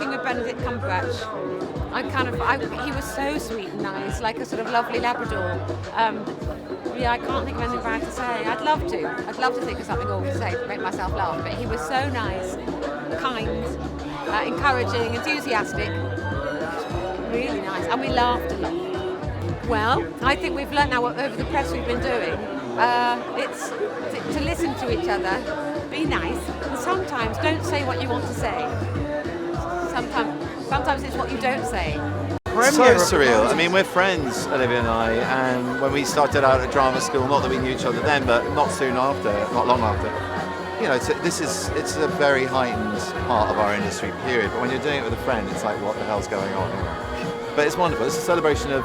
working with Benedict Cumberbatch. He was so sweet and nice, like a sort of lovely Labrador. Yeah, I can't think of anything bad to say. I'd love to think of something awful to say to make myself laugh, but he was so nice, kind, encouraging, enthusiastic, really nice, and we laughed a lot. Well, I think we've learnt now over the press we've been doing, it's to listen to each other, be nice, and sometimes don't say what you want to say. Sometimes it's what you don't say. So surreal. I mean, we're friends, Olivia and I, and when we started out at drama school, not that we knew each other then, but not long after. You know, it's a very heightened part of our industry, period. But when you're doing it with a friend, it's like, what the hell's going on? But it's wonderful. It's a celebration of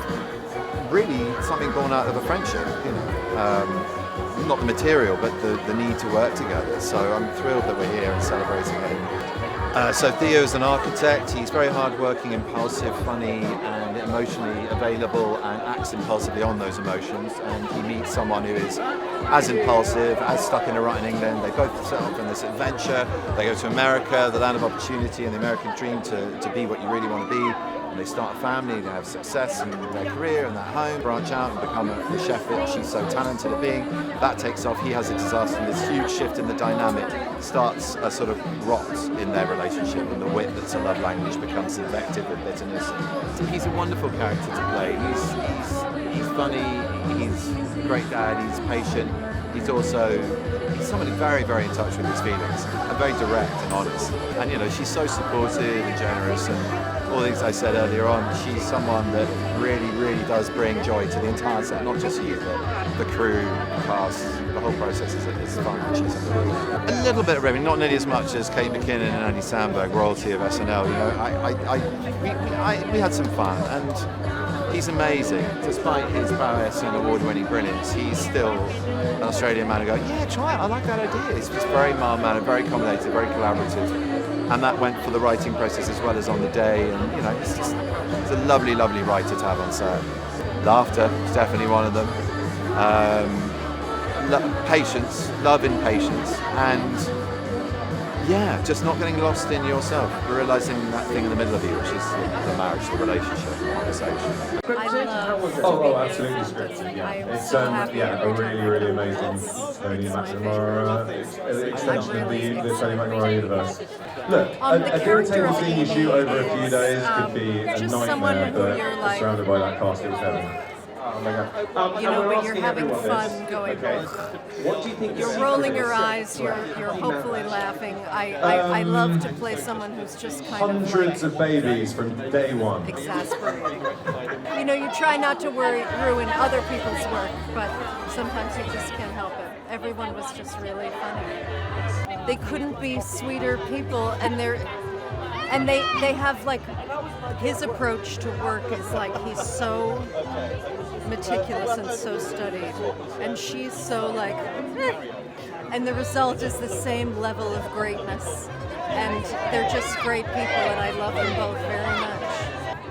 really something born out of a friendship. You know, not the material, but the need to work together. So I'm thrilled that we're here and celebrating it. So Theo's an architect. He's very hard-working, impulsive, funny, and emotionally available, and acts impulsively on those emotions. And he meets someone who is as impulsive, as stuck in a rut in England. They both set off on this adventure. They go to America, the land of opportunity, and the American dream to be what you really want to be. And they start a family, they have success in their career and their home, branch out and become the chef that she's so talented at being. That takes off, he has a disaster, and this huge shift in the dynamic starts a sort of rot in their relationship, and the wit that's a love language becomes invective with bitterness. So he's a wonderful character to play. He's funny, he's a great dad, he's patient, he's somebody very, very in touch with his feelings, and very direct and honest. And you know, she's so supportive and generous, and all the things I said earlier on, she's someone that really, really does bring joy to the entire set, not just you, but the crew, the cast, the whole process is fun. She's a little bit of everything, not nearly as much as Kate McKinnon and Andy Samberg, royalty of SNL. You know, we had some fun, and he's amazing. Despite his prowess and award-winning brilliance, he's still an Australian man who goes, yeah, try it, I like that idea. He's just very mild-mannered, very accommodating, very collaborative. And that went for the writing process as well as on the day. And, you know, it's a lovely, lovely writer to have on set. Laughter is definitely one of them. Patience, love in patience. And, yeah, just not getting lost in yourself, realising that thing in the middle of you, which is the marriage, the relationship, the conversation. Oh, absolutely scripted, yeah. It's a really, really amazing Tony McNamara extension of the Tony McNamara universe. Look, a dinner table scene you shoot over a few days could be a nightmare, but surrounded by that cast, it was heaven. Oh my God. You know, but you're having fun going. Okay. What do you think? You're rolling your eyes. You're hopefully laughing. I love to play someone who's just kind hundreds of babies from day one. Exasperating. You know, you try not to ruin other people's work, but sometimes you just can't help it. Everyone was just really funny. They couldn't be sweeter people, and they have like his approach to work is like he's so meticulous and so studied, and she's so like and the result is the same level of greatness, and they're just great people, and I love them both very much.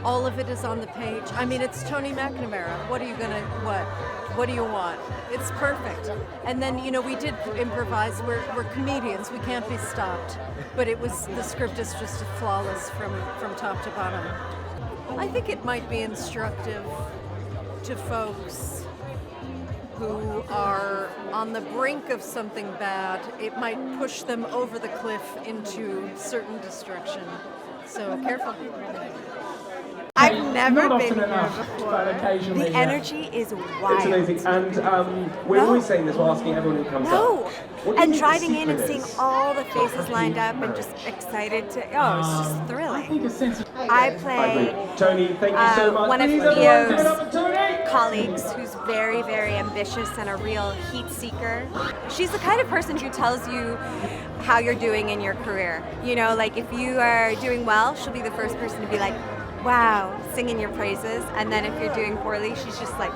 All of it is on the page. I mean, it's Tony McNamara. What do you want? It's perfect. And then, you know, we did improvise. We're comedians. We can't be stopped. But the script is just flawless from top to bottom. I think it might be instructive to folks who are on the brink of something bad. It might push them over the cliff into certain destruction. So careful. I've never been here before. The energy is wild. It's amazing, and we're always saying this, we're asking everyone who comes up. And driving in and seeing all the faces lined up and just excited to, it's just thrilling. I play Tony, thank you so much. One of Theo's colleagues who's very, very ambitious and a real heat seeker. She's the kind of person who tells you how you're doing in your career. You know, like if you are doing well, she'll be the first person to be like, wow, singing your praises. And then if you're doing poorly, she's just like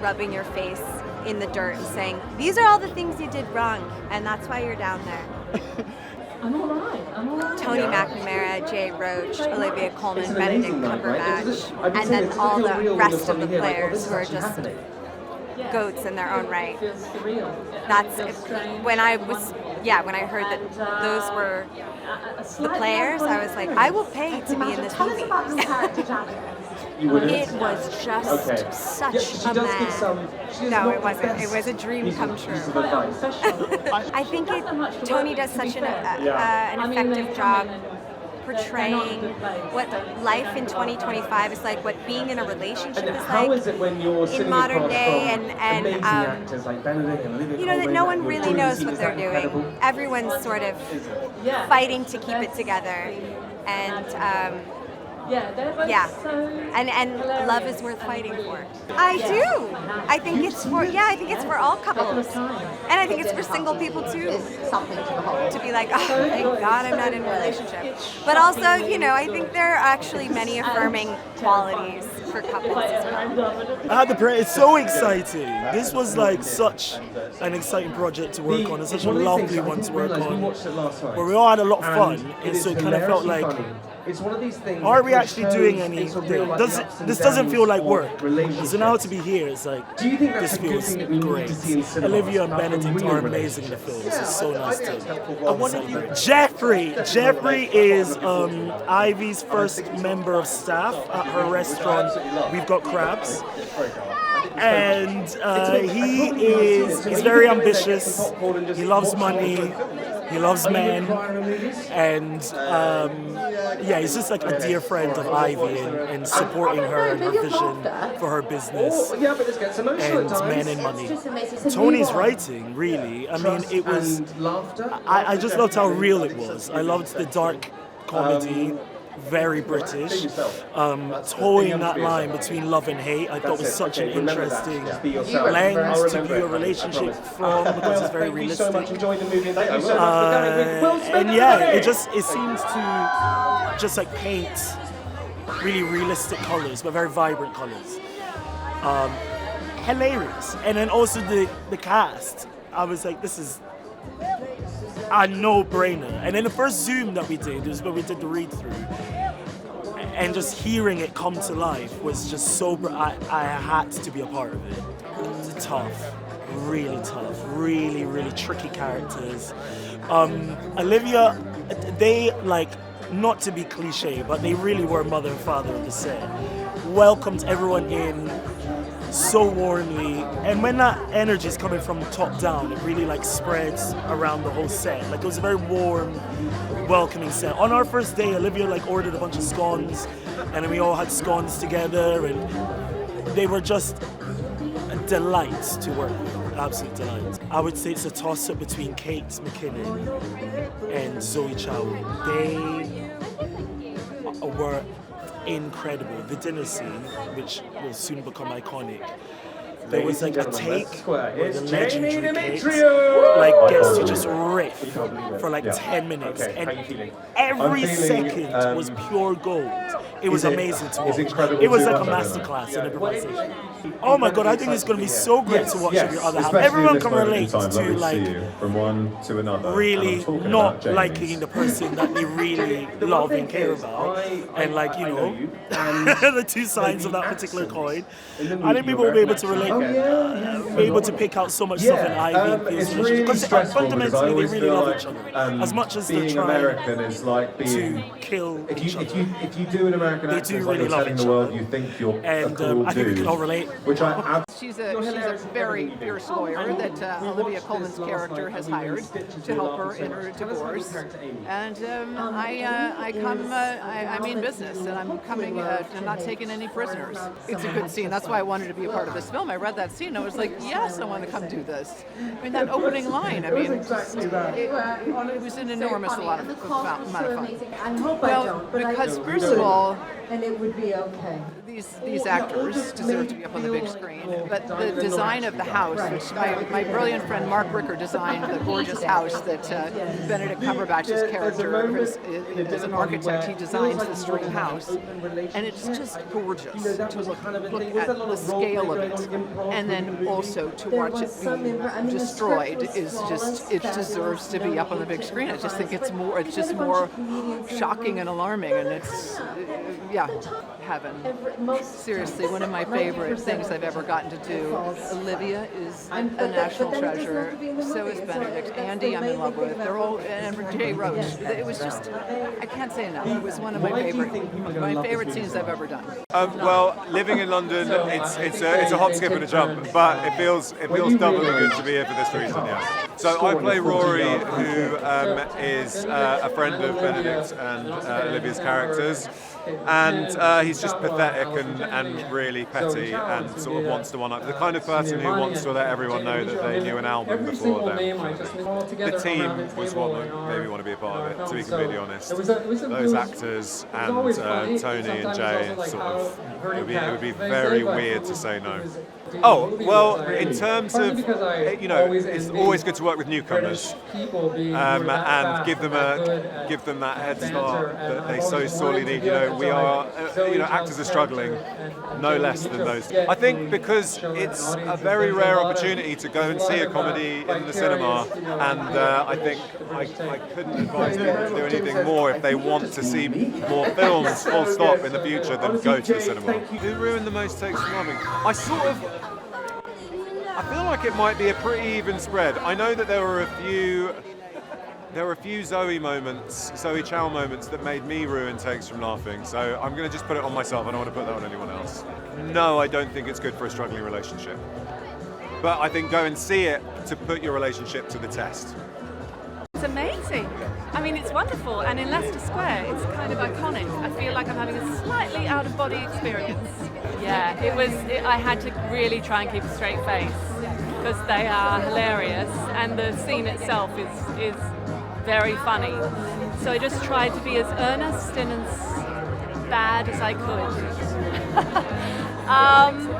rubbing your face in the dirt and saying, these are all the things you did wrong, and that's why you're down there. I'm all right. Tony McNamara, Jay Roach, Olivia Colman, Benedict Cumberbatch, and then all the rest of the players who are just goats in their own right. That's when I heard that those were the players, I was like, I will pay to be in this movie. It was just such a man. No, it wasn't. It was a dream come true. I think Tony does such an effective job portraying what life in 2025 is like, what being in a relationship is like in modern day, and you know, that no one really knows what they're doing. Everyone's sort of fighting to keep it together, and and love is worth fighting for. I do. I think it's for all couples, and I think it's for single people too. To be like, oh, thank God I'm not in a relationship. But also, you know, I think there are actually many affirming qualities for couples as well. I had the prayer. It's so exciting. This was like such an exciting project to work on, and such a lovely one to work on, where we all had a lot of fun, and so it kind of felt like, it's one of these things. Are we actually doing anything? This doesn't feel like work. So now to be here, it's like, this feels great. Olivia and Benedict are amazing in the film. This is so nice too. Jeffrey is Ivy's first member of staff at her restaurant. We've Got Crabs. And he's very ambitious. He loves money. He loves men, and he's just like a dear friend of Ivy and supporting her and her vision for her business and men and money. Tony's writing, really, I mean, it was, I just loved how real it was. I loved the dark comedy, very British, towing that line between love and hate. I thought was such an interesting lens to view a relationship from, because it's very realistic. And it seems to just like paint really realistic colors, but very vibrant colors. Hilarious. And then also the cast. I was like, this is a no-brainer. And then the first Zoom that we did was when we did the read-through, and just hearing it come to life was just so. I had to be a part of it. It's tough, really tricky characters. Olivia, they, like, not to be cliche, but they really were mother and father of the set. Welcomed everyone in so warmly, and when that energy is coming from top down, it really like spreads around the whole set. Like, it was a very warm, welcoming set. On our first day, Olivia like ordered a bunch of scones, and then we all had scones together, and they were just a delight to work with. Absolute delight. I would say it's a toss-up between Kate McKinnon and Zoe Chao. They were incredible. The dinner scene, which will soon become iconic, there was like a take where the legendary Kate like gets to just riff for like 10 minutes, and every second was pure gold. It was amazing to watch. It was like a masterclass in improvisation. Oh my God, I think it's going to be so great to watch with your other half. Everyone can relate to like from one to another, really not liking the person that they really love and care about, and like, you know, the two sides of that particular coin. I think people will be able to relate, be able to pick out so much stuff in Ivy, because fundamentally they really love each other as much as they're trying to kill each other. If you do an American accent, do really love telling the world you think you're and a cool I think we dude, can all relate. Which She's a very fierce lawyer that Olivia Colman's character has hired to help her in her divorce. And I mean business, and I'm coming, I'm not taking any prisoners. It's a good scene. That's why I wanted to be a part of this film. I read that scene, and I was like, yes, I want to come do this. I mean, that opening line, I mean, it was an enormous amount of fun. Well, because first of all, and it would be okay. These actors deserve to be up on the big screen, but the design of the house, which my brilliant friend Mark Ricker designed, the gorgeous house that Benedict Cumberbatch's character is an architect. He designs this dream house, and it's just gorgeous to look at the scale of it, and then also to watch it be destroyed is just, it deserves to be up on the big screen. I just think it's just more shocking and alarming, and it's yeah, heaven. Seriously, one of my favorite things I've ever gotten to do. Olivia is a national treasure. So is Benedict. Andy, I'm in love with. They're all, and Jay Roach. It was just, I can't say enough. It was one of my favorite scenes I've ever done. Well, living in London, it's a hop, skip, and a jump, but it feels doubly good to be here for this reason. Yeah. So I play Rory, who is a friend of Benedict and Olivia's characters, and he's just pathetic and really petty and sort of wants to one-up. The kind of person who wants to let everyone know that they knew an album before them. The team was what made me want to be a part of it, to be completely honest. Those actors and Tony and Jay, sort of, it would be very weird to say no. Oh, well, in terms of, it's always good to work with newcomers and give them that head start that they so sorely need. We are, actors are struggling no less than those. I think because it's a very rare opportunity to go and see a comedy in the cinema, and I think I couldn't advise people to do anything more if they want to see more films, full stop, in the future than go to the cinema. Who ruined the most takes from Loving? I feel like it might be a pretty even spread. I know that there were a few Zoe Chao moments that made me ruin takes from Laughing, so I'm going to just put it on myself. I don't want to put that on anyone else. No, I don't think it's good for a struggling relationship. But I think go and see it to put your relationship to the test. It's amazing. I mean, it's wonderful, and in Leicester Square, it's kind of iconic. I feel like I'm having a slightly out-of-body experience. Yeah, I had to really try and keep a straight face because they are hilarious, and the scene itself is very funny. So I just tried to be as earnest and as bad as I could.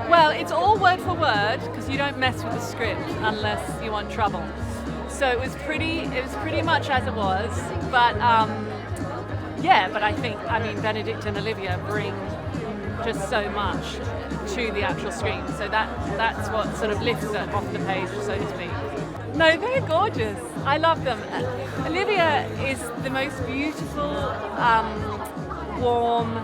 Well, it's all word for word because you don't mess with the script unless you want trouble. So it was pretty much as it was, but but I think, Benedict and Olivia bring just so much to the actual screen, so that's what sort of lifts it off the page, so to speak. No, they're gorgeous. I love them. Olivia is the most beautiful, warm,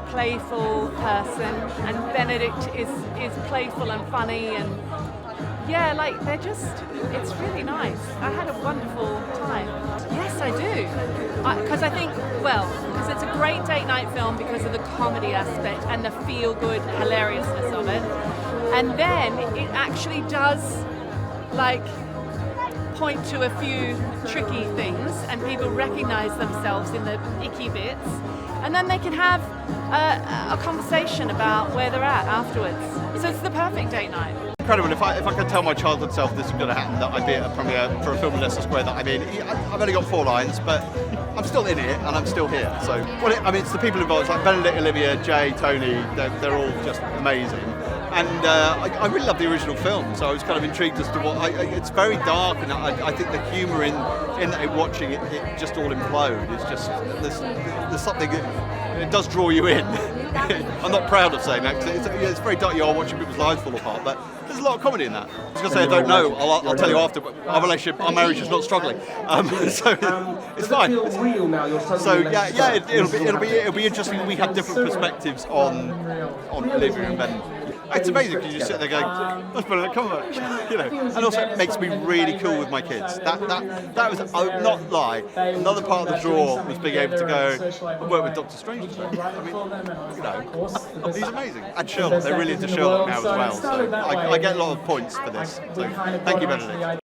playful person, and Benedict is playful and funny, and it's really nice. I had a wonderful time. Yes, I do. Because because it's a great date night film because of the comedy aspect and the feel-good hilariousness of it. And then it actually does, point to a few tricky things and people recognize themselves in the icky bits. And then they can have a conversation about where they're at afterwards. So it's the perfect date night. Incredible. If I could tell my childhood self this was going to happen, that I'd be at a premiere for a film in Leicester Square that I've only got 4 lines, but I'm still in it and I'm still here. So, it's the people involved. It's like Benedict, Olivia, Jay, Tony, they're all just amazing. And I really love the original film, so I was kind of intrigued as to what... it's very dark, and I think the humour in watching it just all implode is just... There's something... It does draw you in. I'm not proud of saying that, because it's very dark. You are watching people's lives fall apart, but there's a lot of comedy in that. I was going to say I don't know. I'll tell you after. But our marriage is not struggling, so it's fine. So it'll be interesting. We have different perspectives on Olivia and Ben. It's amazing because you just sit there going, "That's Benedict Cumberbatch," and also it makes me really cool with my kids. That was, I would not lie. Another part of the draw was being able to go and work with Dr. Strange. He's amazing. And Sherlock, they're really into Sherlock now as well. So I get a lot of points for this. So thank you, Benedict.